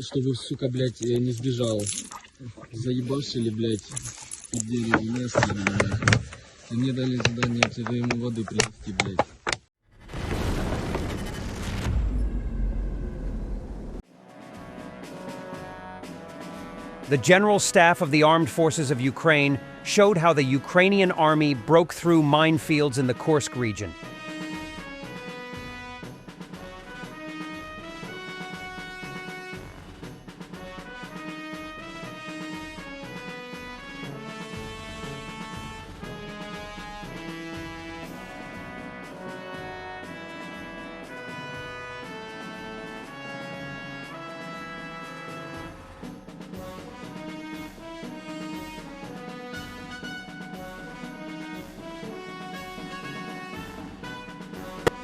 чтобы, сука, блядь, не сбежал. Заебашили, блядь, под дерево, место, блядь. И мне дали задание тебе ему воды принести, блядь. The General Staff of the Armed Forces of Ukraine showed how the Ukrainian army broke through minefields in the Kursk region.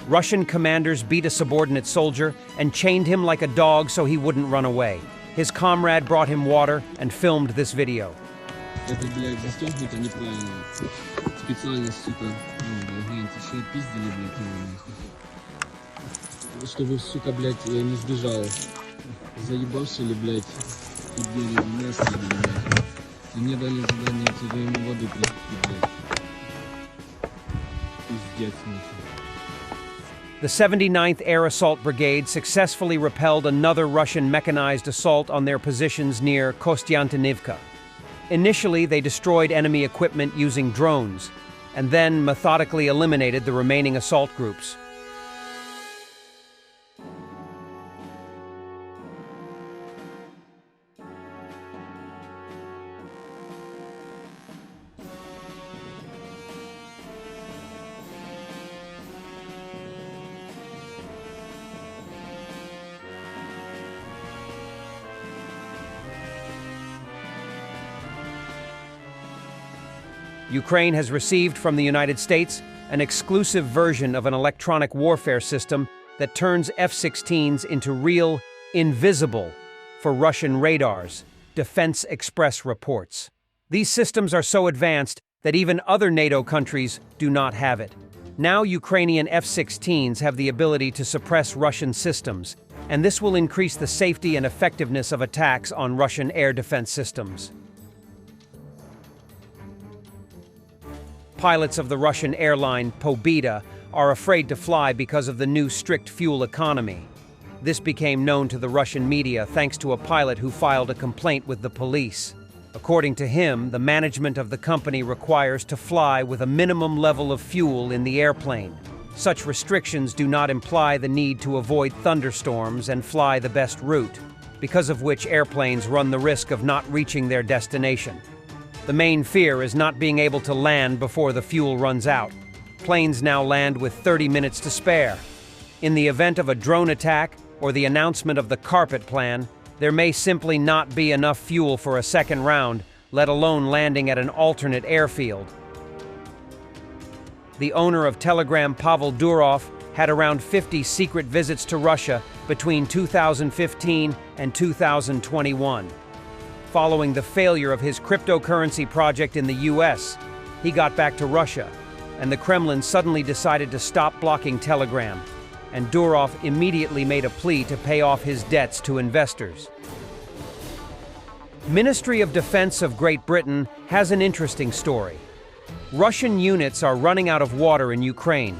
Russian commanders beat a subordinate soldier and chained him like a dog so he wouldn't run away. His comrade brought him water and filmed this video. Это, блядь, застегнуто неправильно. Специально, сука, гляньте, что пиздили, блядь, его нахуй. Чтобы, сука, блядь, не сбежал. Заебашили, блядь, под дерево, место, блядь. И мне дали задание тебе ему воды принести, блядь. Пиздец, нахуй. The 79th Air Assault Brigade successfully repelled another Russian mechanized assault on their positions near Kostiantynivka. Initially, they destroyed enemy equipment using drones, and then methodically eliminated the remaining assault groups. Ukraine has received from the United States an exclusive version of an electronic warfare system that turns F-16s into real, invisible, for Russian radars, Defense Express reports. These systems are so advanced that even other NATO countries do not have it. Now Ukrainian F-16s have the ability to suppress Russian systems, and this will increase the safety and effectiveness of attacks on Russian air defense systems. Pilots of the Russian airline Pobeda are afraid to fly because of the new strict fuel economy. This became known to the Russian media thanks to a pilot who filed a complaint with the police. According to him, the management of the company requires to fly with a minimum level of fuel in the airplane. Such restrictions do not imply the need to avoid thunderstorms and fly the best route, because of which airplanes run the risk of not reaching their destination. The main fear is not being able to land before the fuel runs out. Planes now land with 30 minutes to spare. In the event of a drone attack or the announcement of the carpet plan, there may simply not be enough fuel for a second round, let alone landing at an alternate airfield. The owner of Telegram, Pavel Durov, had around 50 secret visits to Russia between 2015 and 2021. Following the failure of his cryptocurrency project in the US, he got back to Russia, and the Kremlin suddenly decided to stop blocking Telegram, and Durov immediately made a plea to pay off his debts to investors. Ministry of Defense of Great Britain has an interesting story. Russian units are running out of water in Ukraine.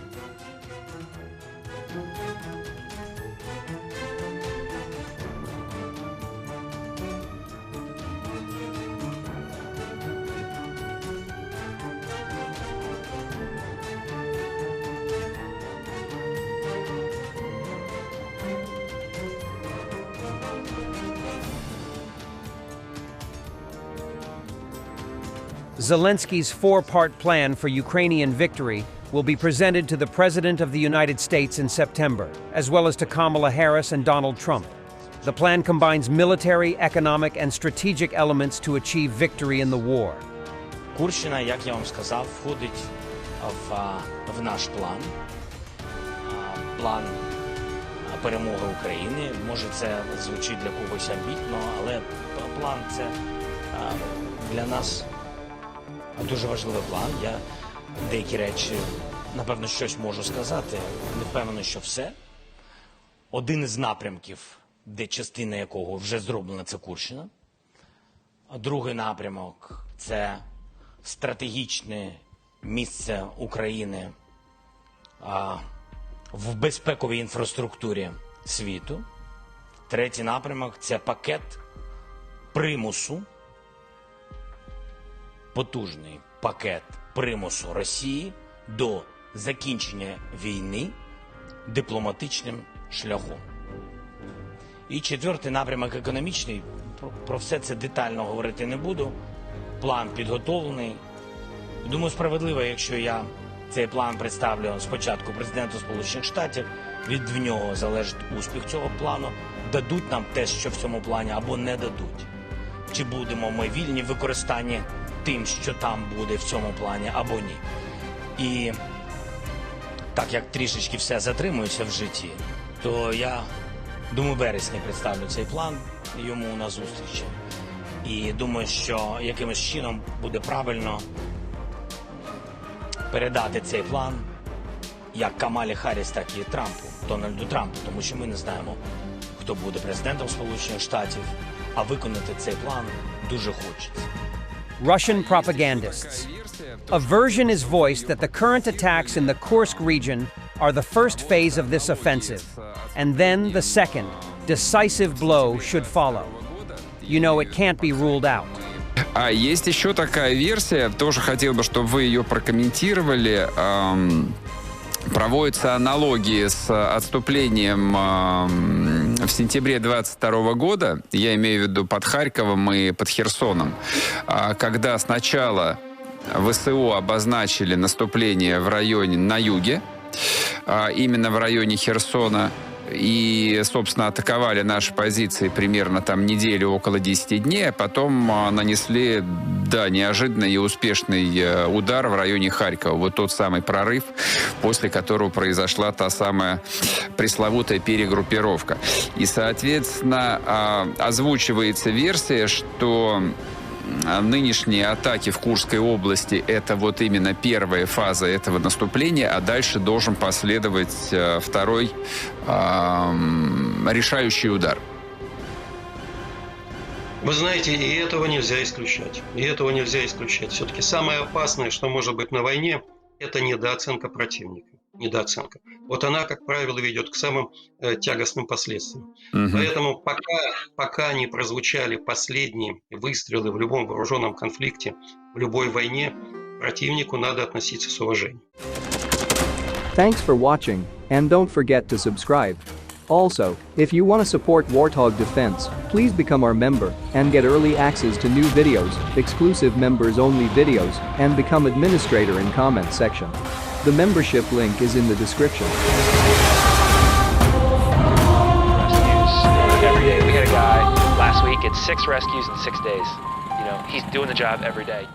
Zelensky's four-part plan for Ukrainian victory will be presented to the President of the United States in September, as well as to Kamala Harris and Donald Trump. The plan combines military, economic, and strategic elements to achieve victory in the war. Курщина, як я вам сказав, входить в наш план. План перемоги України. Може, це звучить для когось амбітно, але план – це для нас дуже важливий план. Я деякі речі, напевно, щось можу сказати. Не впевнений, що все. Один із напрямків де частина якого вже зроблена, це Курщина. А другий напрямок – це стратегічне місце України в безпековій інфраструктурі світу. Третій напрямок – це пакет примусу, потужний пакет примусу Росії до закінчення війни дипломатичним шляхом. І четвертий напрямок економічний. Про все це детально говорити не буду. План підготовлений. Думаю, справедливо, якщо я цей план представлю спочатку президенту Сполучених Штатів. Від нього залежить успіх цього плану. Дадуть нам те, що в цьому плані, або не дадуть. Чи будемо ми вільні в використанні тим, що там буде в цьому плані, або ні. І так як трішечки все затримується в житті, то я, думаю, в вересні представлю цей план йому на зустрічі. І думаю, що якимось чином буде правильно передати цей план як Камалі Харріс, так і Трампу, Дональду Трампу, тому що ми не знаємо, хто буде президентом Сполучених Штатів, а виконати цей план дуже хочеться. Russian propagandists. A version is voiced that the current attacks in the Kursk region are the first phase of this offensive, and then the second, decisive blow should follow. You know, it can't be ruled out. А есть еще такая версия, тоже хотел бы, чтобы вы ее прокомментировали. Проводятся аналогии с отступлением в сентябре 22 года, я имею в виду под Харьковом и под Херсоном, когда сначала ВСУ обозначили наступление в районе на юге, именно в районе Херсона, и, собственно, атаковали наши позиции примерно там неделю, около 10 дней, а потом нанесли, да, неожиданный и успешный удар в районе Харькова. Вот тот самый прорыв, после которого произошла та самая пресловутая перегруппировка. И, соответственно, озвучивается версия, что нынешние атаки в Курской области – это вот именно первая фаза этого наступления, а дальше должен последовать второй решающий удар. Вы знаете, и этого нельзя исключать. И этого нельзя исключать. Все-таки самое опасное, что может быть на войне, это недооценка противника. Недооценка. Вот она, как правило, ведет к самым тягостным последствиям. Поэтому пока не прозвучали последние выстрелы в любом вооруженном конфликте, в любой войне, противнику надо относиться с уважением. Thanks for watching, and don't forget to subscribe. Also, if you want to support Warthog Defense, please become our member and get early access to new videos, exclusive members-only videos, and become administrator in comment section. The membership link is in the description. Every day. We had a guy last week, it's 6 rescues in 6 days. You know, he's doing the job every day.